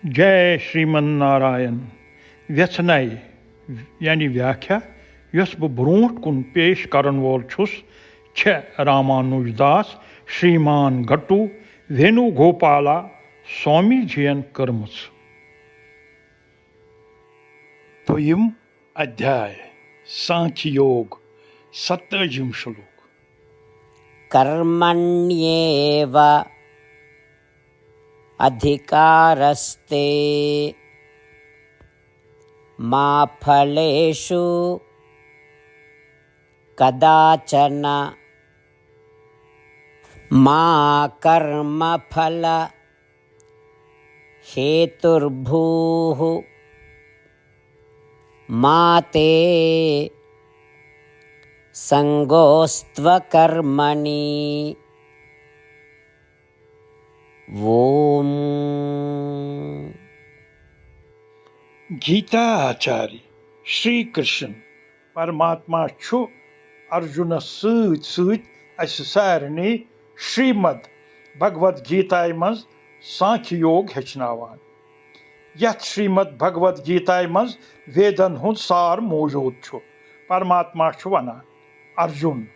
जय श्रीमन नारायण व्यथनाई यानी व्याख्या यस बह ब्रोट कुन पेश करन वोल छुस छ रामानुजदास श्रीमान घट्टू वेणुगोपाला स्वामी जीयन कर्मच। दोयिम अध्याय सांख्य योग 27 श्लोक। कर्मण्येव अधिकारस्ते मा फलेषु कदाचन मा कर्मफल हेतुर्भूः मा ते संगोस्त्वकर्मणि। ओम। गीता आचार्य श्री कृष्ण परमात्मा छु अर्जुन सारने श्रीमद भगवद गीता मज सांख्य योग हेचनावान। यथ श्रीमद भगवद गीता मज वेदन हुंद सार मौजूद छु। परमात्मा छु वनान अर्जुन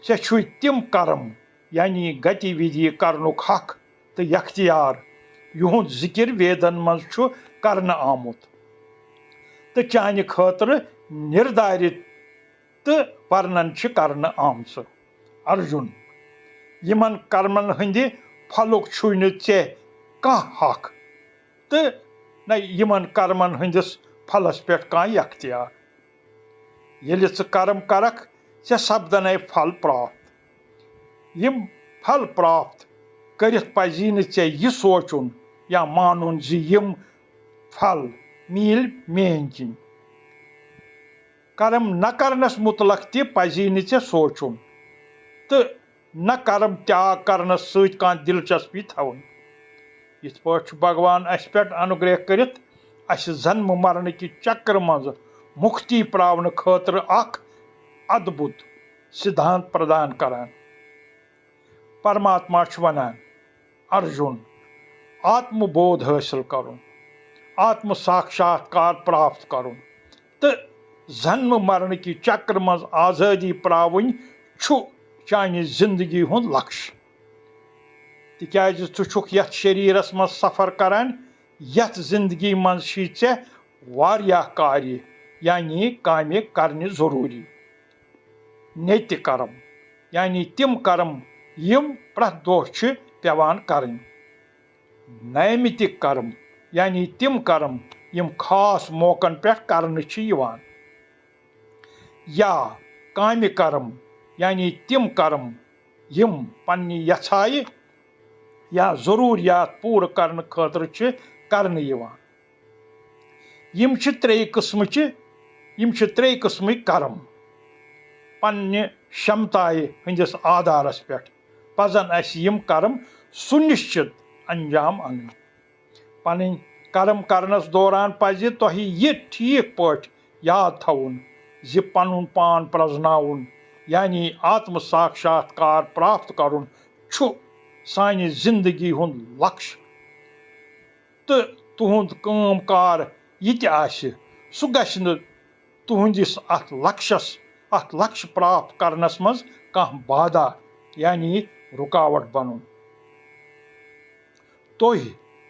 से छु तिम कर्म यानी गतिविधि करनुक हक तो यख्तियार युहुंद जिक्र वेदन मज छु करन आमुत तो चान खतर निर्धारित तो वर्णन छ करन आमच। अर्जुन यमन कर्मन हंदि फलुक छु न चे कह हक तो न यमन कर्मन हंदिस फलस पे कह यख्तियार। यदि च कर्म करक से सपदन फल प्राप्त। यम फल प्राप्त करित पजी न चे यह सोचुन या मानुन जी यम फल मिल मेन किन। कर्म न करनस मुतलक ति पजी न चे सोचुन तो न कर्म त्याग करनस सत कह दिलचस्पी थवन। इथ पा भगवान अस पे अनुग्रह करित अस जन्म मरण कि चक्र मज मुक्ति प्रावन खतर अख अद्भुत सिद्धांत प्रदान करान। परमात्मा वनान अर्जुन आत्मबोध हासिल करुन आत्म साक्षात्कार प्राप्त करुन तो जन्म मरण कि चक्र मज आजादी प्रावन छु चानि जिंदगी हुंद लक्ष्य। तिक्याज तु छुक यथ शरीरस मज सफर करान यथ जिंदगी मज छी चे वारियाह कार्य यानी कामे करने जरूरी। नेति कर्म यानी तिम कर्म यम प्रथ दोह छ पेवान करन। नैमितिक कर्म यानी तिम कर्म यम खास मौकन पे करने छ यिवान। या काम्य कर्म यानी तिम कर्म यम पन्नी यछाय या जरूरियात पूर्ण करने खतर छ करने यिवान। यम छ त्रे किस्म कर्म पन्ने क्षमताय हंदिस आधारस पे पजन अस यम कर्म सुनिश्चित अंजाम अन। पन कर्म करनस दौरान पज तोह यह ठीक पट याद थवन जि पनुन पान प्रजनाउन यानी आत्म साक्षात्कार प्राप्त करुन छु सानि जिंदगी हुंद लक्ष्य। तो तुहुंद काम कार यह आसि सु गछ न तुहुंदिस अथ लक्ष्य प्राप्त करनस मज कह बाधा यानी रुकावट बनुन। तुह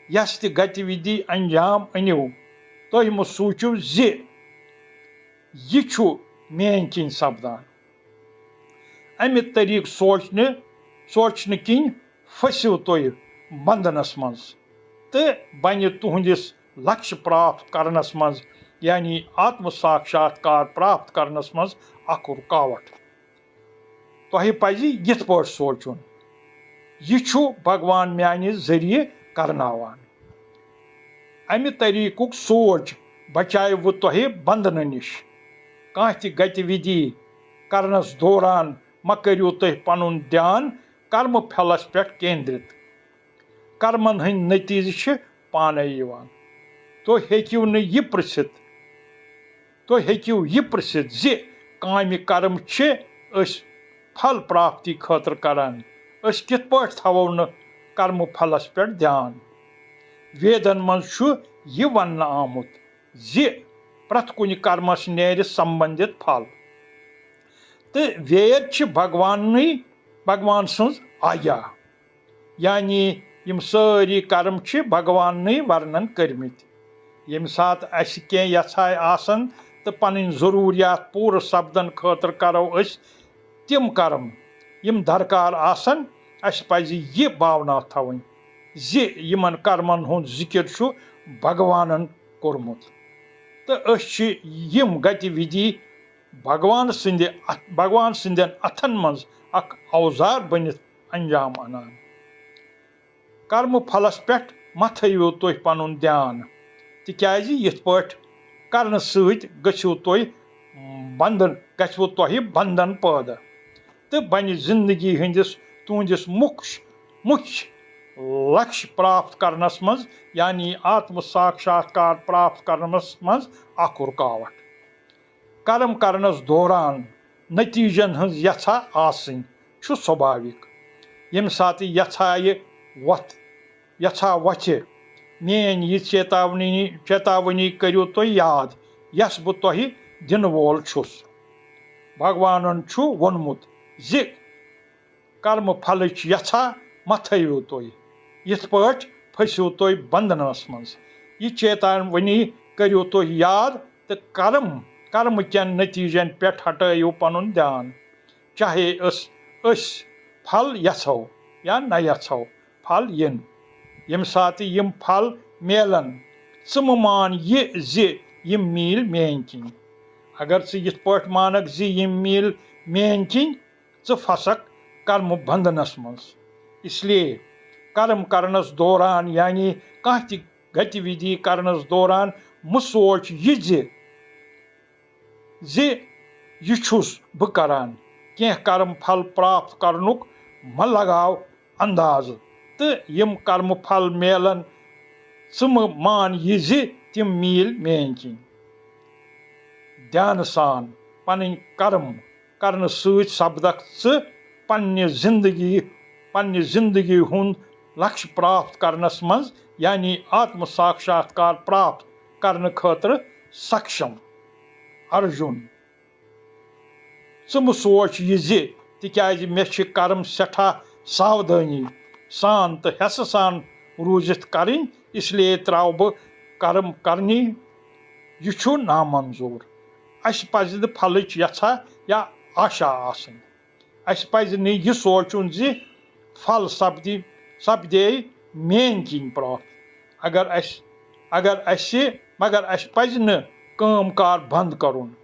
यस ति गतिविधि अंजाम अनिव तुह मो सूचु जि यह छु मेन किन सपदान। अमि तरीक सोचने किन फसिव तुह बंधनस मज तो बन तुहुंदिस लक्ष्य प्राप्त करनस मज यानी आत्म साक्षात्कार प्राप्त करनस मज अख रुकावट। तुह पज यथ पट सोचुन यह छु भगवान म्यानि जरिए करनावान। अमि तरीकुक सोच बचाय वो तुह बंधन निश। कह ति गतिविधि करनस दौरान म करियो तुह पनुन ध्यान कर्म फलस पे केंद्रित। कर्मन हंद नतीजे छ पाने यिवान। तुह हेकिव न यह प्रसिद्ध जि काम्य कर्म छ अस फल प्राप्ति खतर करान। अस कित पट थवो न कर्म फलस पे ध्यान। वेदन मज यह वन आमुत जि प्रत कुन कर्मस नेर संबंधित फल तो वेद भगवान सज आज्ञा यानी यम सारी कर्म भगवान वर्णन कर्मित यम सात अस कह यछाय आसन तो पन जरूरियात पूर सपदन खतर करो तिम कर्म यम दरकार आसन अस पज यह भावना थवन जि यमन कर्मन हुंद जिक्र भगवानन कोरमुत तो यम गतिविधि भगवान सिंदन अथन मज अख औजार बनित अंजाम अनान कर्म फलस पे मा थो तुह पन ध्यान तिकाज यथ पट करने सत गो तुह बंधन पैदा तो बन जिंदगी हंदिस तुंदिस मुख्य लक्ष्य प्राप्त करनस मज यानी आत्म साक्षात्कार प्राप्त करनस मज अख रुकावट कर्म करनस दौरान नतीजन हज यथा आसन स्वाभाविक यम सात यथा वथ मेन यह चेतावनी करो तुम याद यस बह तुह दिन वोल छुस भगवान वोनमुत जि कर्म फल यथा मा थो तुम यथ पट फसो तुम बंधनस मज यह चेतावनी करो तुम याद तो कर्म कन नतीजन पे हटो पन ध्यान चाहे फल यछो या न यछो फल यन यम सात यम फल मेलन मान यह जि यम मील मेन किन अगर यथ पट मानक जि यम मील मेन किन फसक कर्म बंधनस मज इसलिए कर्म करनस दौरान यानी कह गतिविधि करनस दौरान मु सोच यह यह छुस बह करान कह कर्म फल प्राप्त करनुक म लगाव अंदाज तो यम कर्म फल मेलन मान यह तिम मील मेन किन ध्यान सान पन कर्म करने सपदक पन्ने जिंदगी हुंद लक्ष्य प्राप्त करनस मज यानी आत्म साक्षात्कार प्राप्त करने खतर सक्षम अर्जुन मु सोच यह तिकाज मे कर्म सठा सावधानी सान तो हस सान रूजित करें इसलिए त्राव बह कर्म करनी यह नामंजूर अस पज फल यछा या आशा आसन अस पज यह सोचुन जि फल सपदे मेन किन प्राप्त मगर अस पज न काम कार बंद करुन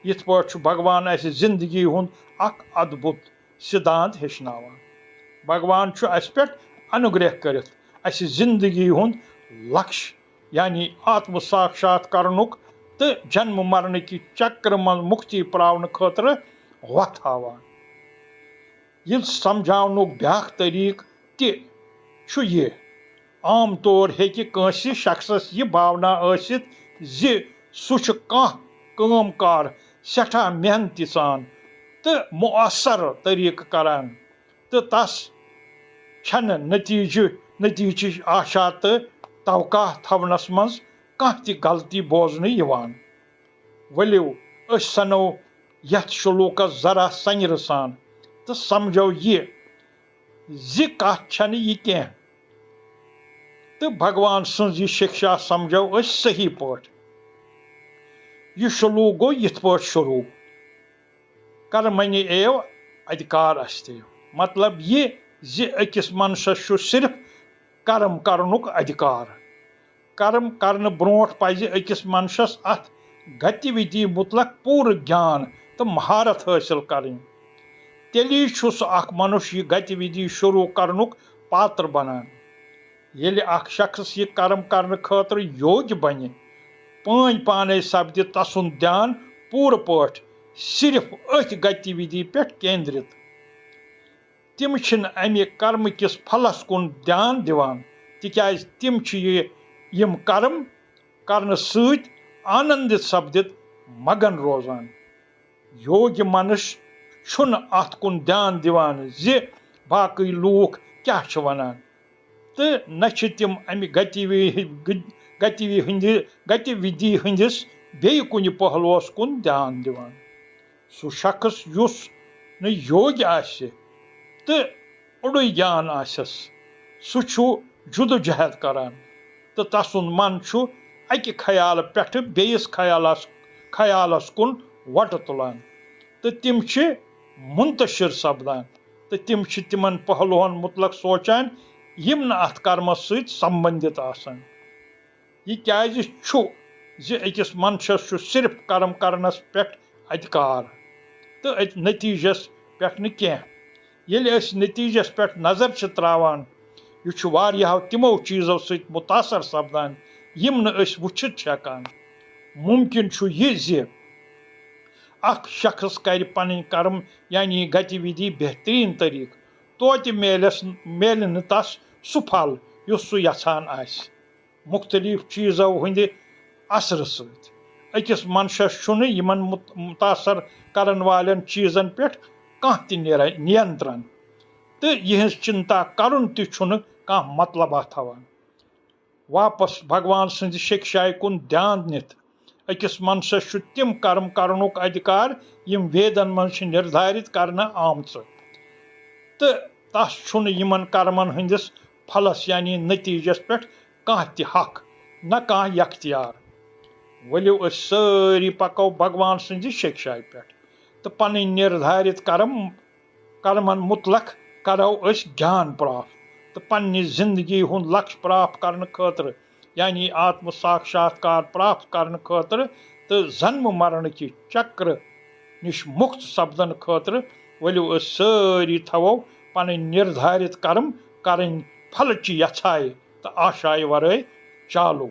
यथ पट भगवान अस जिंदगी हुंद अख अद्भुत सिद्धांत हेचनावान भगवान अस पे अनुग्रह करित अस जिंदगी हुंद लक्ष्य यानी आत्म साक्षात्कारनुक तो जन्म मरण की चक्र मन मुक्ति पावन खतर वथ हावान यह समझावनुक ब्याख तरीक ये आम तौर हेकि कांसी शख्सस यह भावना आसित जि सह काम कार सठा मेहनती सान तो मुअसर तरीक करान तो तस छन नतीज आशा तो तवका थवनस मज कह गलती बोजन यवान वलियो सनो यथ शुलूकस जरा संयर सान तो समझो यह जि कथ छन यह कह तो भगवान सज यह शिक्षा समझो सही पट यह शुलूक गो यथ पट शुरू कर्मणि एव अधिकार अस्ति मतलब यह जि अकिस मनसस सिर्फ कर्म करनुक अधिकार कर्म करने ब्रोट पज अकिस मनसस अथ गतिविधि मुतलक पूर ज्ञान तो महारत हासिल करें तेली अख मनुष्य गतिविधि शुरू करनुक पात्र बनान येले अख शख्स यह कर्म करने खतर योग्य बने पाने सपद तसुन ध्यान पूर पट सिर्फ अथ गतिविधि पे केंद्रित तिम अमे कर्म किस फलस कुन ध्यान दिवान तिकाज तिम यम कर्म करने सत आनंदित सपदित मगन रोजान योग्य मनुष्य छुन अत कुन ध्यान दिवान जि बाकी लूख क्या वनान तो न तिम अमि गतिविधि हंदिस बे कुन पहलुस कुन ध्यान दिवान सु शख्स युस न योग्य आसे तो उड़े ज्ञान आसस सु जुदोजहद करान तो तसुन मन अकि ख्याल पे बेस ख्यालस कुन वट तुलान तो तिम मुंतशिर सपदान तो तिम तिमन पहलुहन मुतलक सोचान यम न अथ कर्मस सहित संबंधित आसान यह क्या अकिस मनशस सिर्फ कर्म करनस पे अधिकार तो नतीजस पे न ये नतीजस पे नजर त्रावान यह तिमो चीजों सहित मुतासर सपदान यम न वुचित हेकान मुमकिन यह अख शख्स कर पन कर्म यानी गतिविधि बेहतरीन तरीक तो मेल न तस सु फल युस सु यछान आस मुख्तलिफ चीजों हंद असर सहित अकिस मनशस यमन मुतासर करन वालन चीजन पे नियंत्रण तो यह चिंता करुन तह मतलब थवान वापस भगवान सन्द शिक्षाए कुन ध्यान नित अकिस मनशस तिम कर्म करनुक अधिकार यम वेदन मन निर्धारित करना आमच तो तस यमन कर्मन हंदिस फलस यानी नतीजस पे हक न यख्तियार वलियो सारी पको भगवान सन्द शिक्षाए पे तो पन निर्धारित कर्मन मुतलक करो ज्ञान प्राप्त तो पन्ने जिंदगी हुंद लक्ष्य प्राप्त करने खतर यानी आत्म साक्षात्कार प्राप्त करने खतर तो जन्म मरण की चक्र निश मुक्त सपदन खतर वलियो सारी थवो पन निर्धारित कर्म करें फल ची यछाए तो आशाए वरे चालू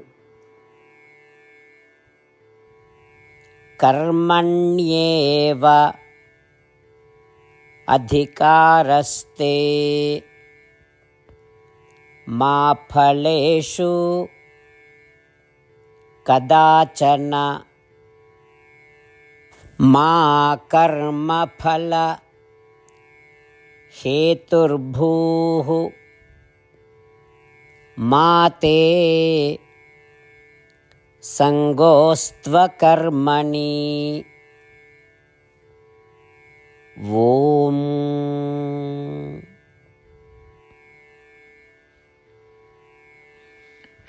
कर्मण्येव अधिकारस्ते मा फलेषु कदाचन मा कर्मफल हेतुर्भूः मा ते संगोस्त्वकर्मणि ओम।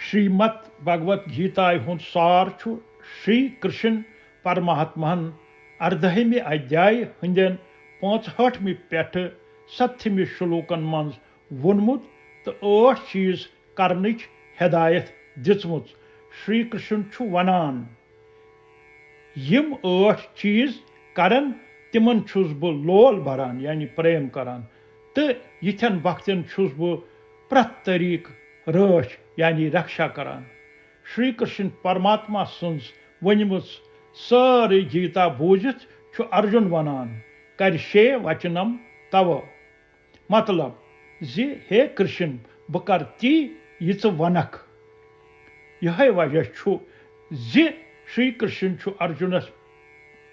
श्रीमद भगवत गीता हुंद सार श्री कृष्ण परमात्महन 18वें अध्याय हंदन 65 पे 7 श्लोकन मं वोनमुत तो 8 चीज करनच हिदायत दिचमुत श्री कृष्ण वनान यम 8 चीज करन तिमन छुस बह लोल भरान यानी प्रेम करान तो यिथन वक्तन छुस बह प्रत तरीक रच यानी रक्षा करान श्री कृष्ण परमात्मा सुन वनमुत सारी गीता बूझित अर्जुन वनान करशे वचनम तव मतलब हे कृष्ण बह कर ती यह वनक यह वजह श्री कृष्ण अर्जुनस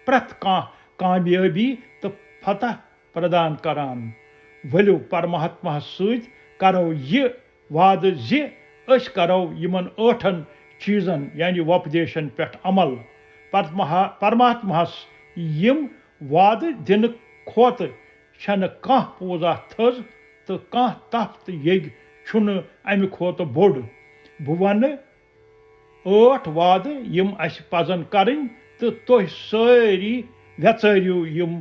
प्रत कामयाबी तो फतह प्रदान करान वलियो परमात्मा सहित करो यह वाद करो यमन 8 चीजन यानी वोपदेशन पे अमल परमात्मास यम वाद दिन खोत छन कह पूजा थज तो कह तफ तो यग छुन अमि खोत बोड़ बह वन 8 वाद यम अस पजन करें तो तुह सारी वेचरियो यम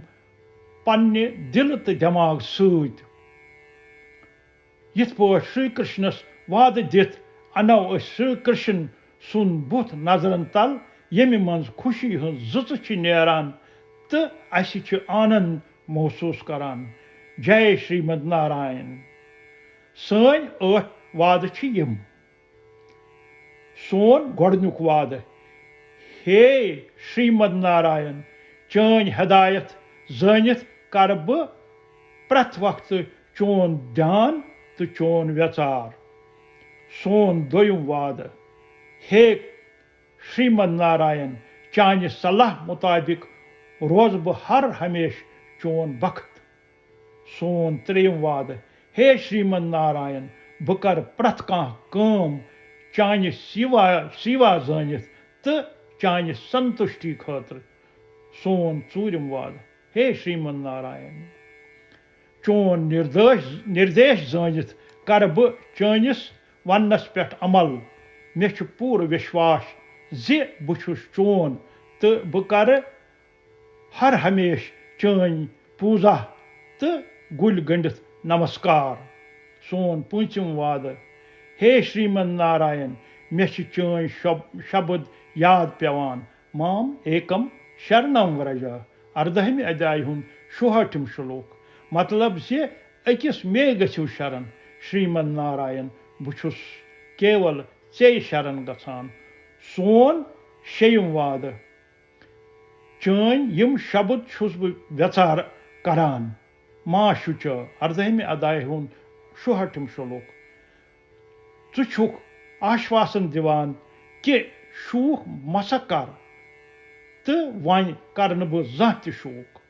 पन्ने दिल तो दिमाग सत यिथ पौट श्री कृष्णस वाद दित अनो श्री कृष्ण सुन बुथ नजरन तल यमि मं खुशी हज जुच नेरान तो अस आनंद महसूस करान जय श्रीमद नारायण सन 8 वाद यम सोन गोडनुक वाद हे श्रीमद नारायण चन हिदायत जानित कर बह प्रत वक्त चोन ध्यान तो चोन व्यचार सोन दोयम वाद हे श्रीमद नारायण चान सलाह मुताबिक रोज बह हर हमेश चोन बख्त सोन त्रेम वाद हे श्रीमद नारायण बह कर प्रथ कम चान सीवा जानित तो चान संतुष्टि खतर सोन चूरिम वाद। हे श्रीमन नारायण, चोन निर्देश जानित कर बह चनिस वनस पे अमल। मे पूर विश्वास जि बह चोन तो बह कर हर हमेश चन पूजा तो गुल गंडित नमस्कार। सोन पूंचम वाद। हे श्रीमन नारायण, मे चन शब्द याद पेवान। माम एकम शरणम व्रजा। 18वीं अध्याय हुंद 66 श्लोक। मतलब से अकिस मे गो शरण श्रीमन नारायण, बह केवल चे शरण गसान। सोन 6 वाद। चन यम शब्द छुस बह व्यचार करान। माँ शुच। 18वीं अध्याय हुंद 66 श्लोक। छु छुक आश्वासन दिवान कि शूख मसा कर तो वन कर बह जह त शूख।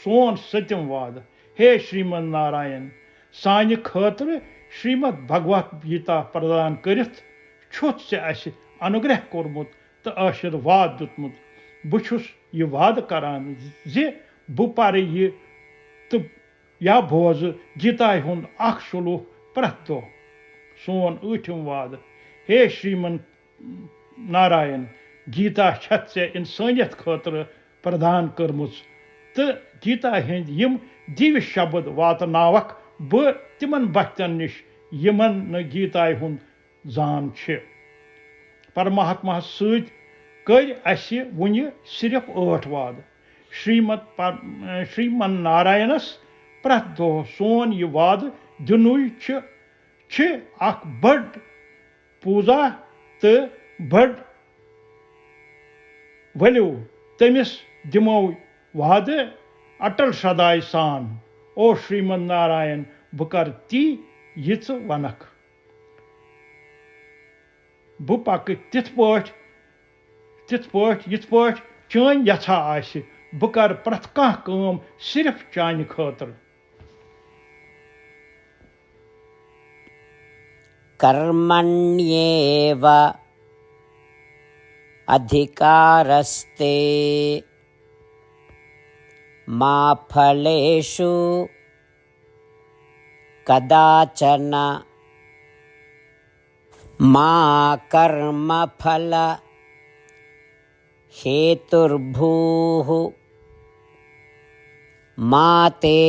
सोन 7 वाद। हे श्रीमन नारायण, सानि खतर श्रीमद भगवत गीता प्रदान करित छुत से अस अनुग्रह कोरमुत तो आशीर्वाद दुतमुत। बह यह वाद करान जि बह पर यह तो या बोज गीता हुंद 1 श्लोक प्रथ दो। सोन 8 वाद। हे श्रीमन नारायण, गीता छत से इंसानियत खतर प्रदान करमुच तो गीता हंद यम दिव्य शब्द वातनावक बह तिमन बच्चन निश यमन न गीता हुंद जान छ। परमात्मा सत कर अस वुन सिर्फ 8 वाद। श्रीमन नारायणस प्रथ दो सोन यह वाद दिनुय छ अख बड़ पूजा तो बड़ वलियो तमिस दिमो वाद अटल सदाय सान। ओ श्रीमन नारायण, बह कर ती यिच वनक। बह पक तिथ पठ चन यथा आस। बह कर प्रथ काम सिर्फ चान खतर। कर्मण्येव अधिकारस्ते मा फलेषु कदाचन मा कर्मफल हेतुर्भूः मा ते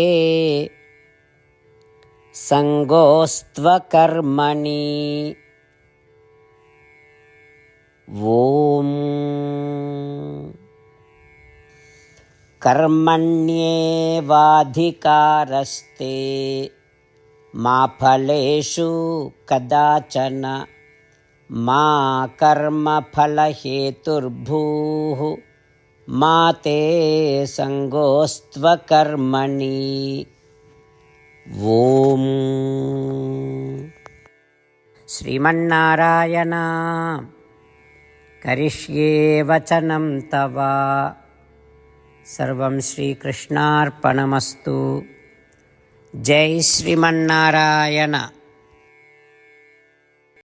संगोस्त्वकर्मणि। ओम कर्मण्येवाधिकारस्ते मा फलेषु कदाचन मा कर्मफलहेतुर्भूः मा ते संगोस्त्वकर्मणि। ओम श्रीमन्नारायण, करिष्ये वचनं तव। सर्वं श्रीकृष्णार्पणमस्तु। जय श्रीमन्नारायण।